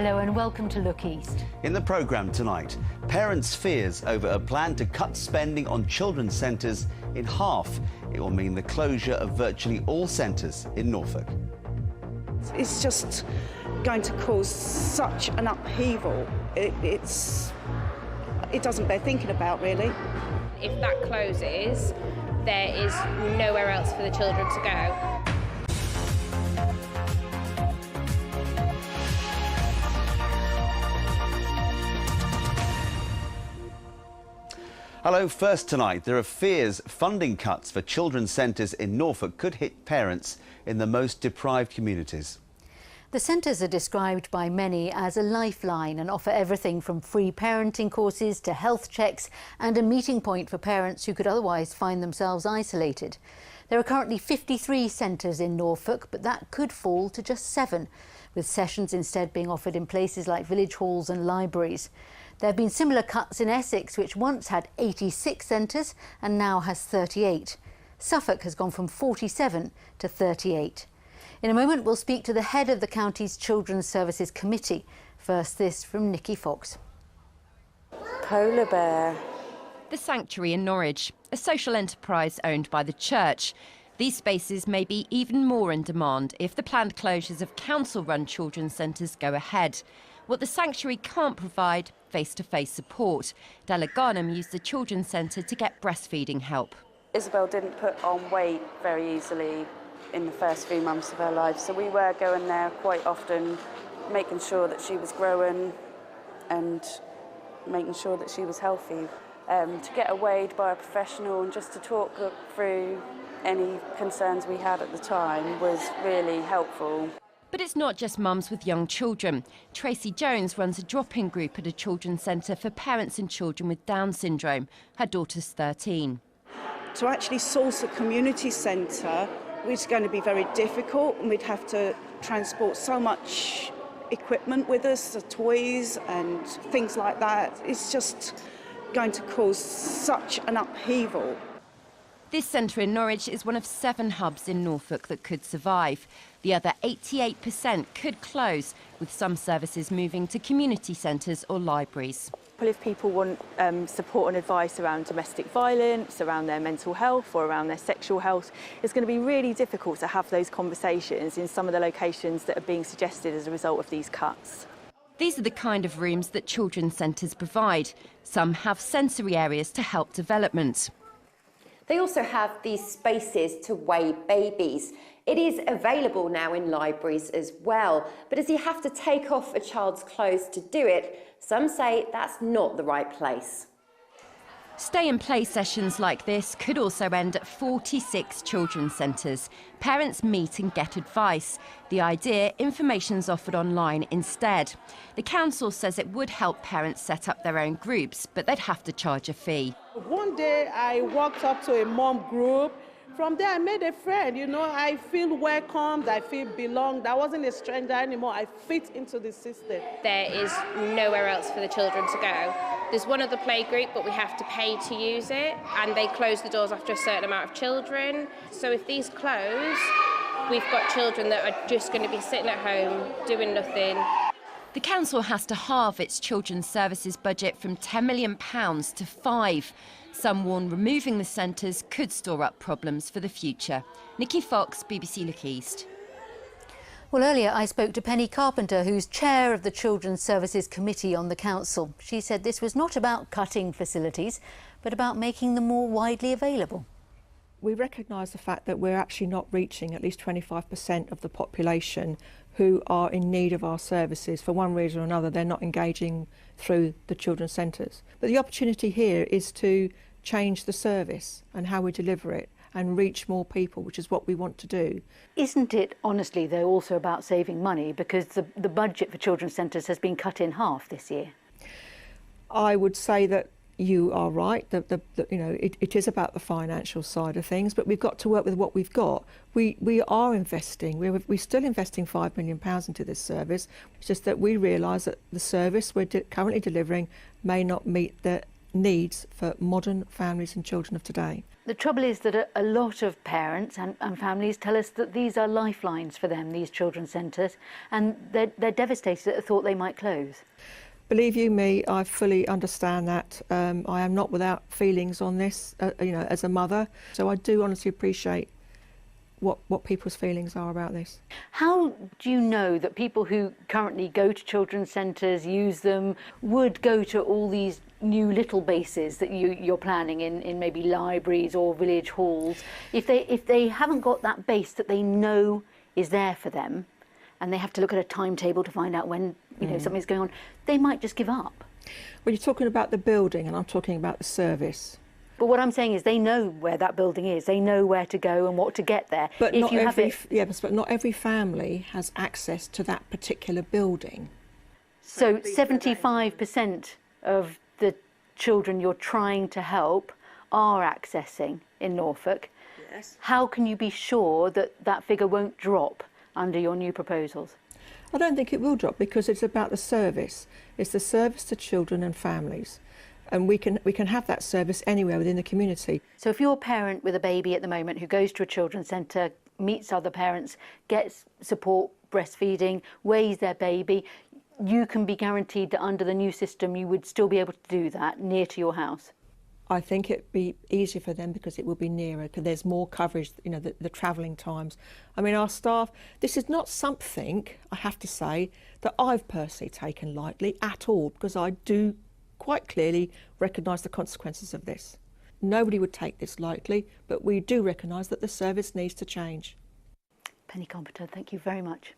Hello and welcome to Look East. In the programme tonight, parents' fears over a plan to cut spending on children's centres in half. It will mean the closure of virtually all centres in Norfolk. It's just going to cause such an upheaval. It doesn't bear thinking about, really. If that closes, there is nowhere else for the children to go. Hello, first tonight, there are fears funding cuts for children's centres in Norfolk could hit parents in the most deprived communities. The centres are described by many as a lifeline and offer everything from free parenting courses to health checks and a meeting point for parents who could otherwise find themselves isolated. There are currently 53 centres in Norfolk, but that could fall to just 7, with sessions instead being offered in places like village halls and libraries. There have been similar cuts in Essex, which once had 86 centres and now has 38. Suffolk has gone from 47 to 38. In a moment, we'll speak to the head of the county's Children's Services Committee. First, this from Nikki Fox. Polar bear. The Sanctuary in Norwich, a social enterprise owned by the church. These spaces may be even more in demand if the planned closures of council-run children's centres go ahead. What the Sanctuary can't provide, face-to-face support. Della Garnham used the children's centre to get breastfeeding help. Isabel didn't put on weight very easily in the first few months of her life, so we were going there quite often, making sure that she was growing and making sure that she was healthy. To get her weighed by a professional and just to talk through any concerns we had at the time was really helpful. But it's not just mums with young children. Tracy Jones runs a drop-in group at a children's centre for parents and children with Down syndrome. Her daughter's 13. To actually source a community centre was going to be very difficult, and we'd have to transport so much equipment with us, the toys and things like that. It's just going to cause such an upheaval. This centre in Norwich is one of 7 hubs in Norfolk that could survive. The other 88% could close, with some services moving to community centres or libraries. If people want support and advice around domestic violence, around their mental health or around their sexual health, it's going to be really difficult to have those conversations in some of the locations that are being suggested as a result of these cuts. These are the kind of rooms that children's centres provide. Some have sensory areas to help development. They also have these spaces to weigh babies. It is available now in libraries as well, but as you have to take off a child's clothes to do it, some say that's not the right place. Stay-and-play sessions like this could also end at 46 children's centres. Parents meet and get advice. The idea, information's offered online instead. The council says it would help parents set up their own groups, but they'd have to charge a fee. One day I walked up to a mom group. From there I made a friend, I feel welcomed, I feel belonged. I wasn't a stranger anymore, I fit into the system. There is nowhere else for the children to go. There's one other play group, but we have to pay to use it, and they close the doors after a certain amount of children. So if these close, we've got children that are just going to be sitting at home doing nothing. The council has to halve its children's services budget from £10 million to 5. Some warn removing the centres could store up problems for the future. Nikki Fox, BBC Look East. Well, earlier I spoke to Penny Carpenter, who's chair of the Children's Services Committee on the council. She said this was not about cutting facilities, but about making them more widely available. We recognise the fact that we're actually not reaching at least 25% of the population who are in need of our services. For one reason or another, they're not engaging through the children's centres. But the opportunity here is to change the service and how we deliver it and reach more people, which is what we want to do. Isn't it, honestly, though, also about saving money, because the budget for children's centres has been cut in half this year? I would say that you are right. It is about the financial side of things, but we've got to work with what we've got. We are investing. We're still investing £5 million into this service. It's just that we realise that the service we're currently delivering may not meet the needs for modern families and children of today. The trouble is that a lot of parents and families tell us that these are lifelines for them, these children's centres, and they're devastated at the thought they might close. Believe you me, I fully understand that. I am not without feelings on this, as a mother. So I do honestly appreciate what people's feelings are about this. How do you know that people who currently go to children's centres, use them, would go to all these new little bases that you're planning in maybe libraries or village halls, if they haven't got that base that they know is there for them, and they have to look at a timetable to find out when something's going on, they might just give up? Well, you're talking about the building, and I'm talking about the service. But what I'm saying is they know where that building is. They know where to go and what to get there. But not every family has access to that particular building. So 75% of the children you're trying to help are accessing in Norfolk. Yes. How can you be sure that that figure won't drop under your new proposals? I don't think it will drop, because it's about the service. It's the service to children and families. And we can have that service anywhere within the community. So if you're a parent with a baby at the moment who goes to a children's centre, meets other parents, gets support, breastfeeding, weighs their baby, you can be guaranteed that under the new system you would still be able to do that near to your house. I think it'd be easier for them because it will be nearer, because there's more coverage, the travelling times. I mean, our staff, this is not something, I have to say, that I've personally taken lightly at all, because I do quite clearly recognise the consequences of this. Nobody would take this lightly, but we do recognise that the service needs to change. Penny Compton, thank you very much.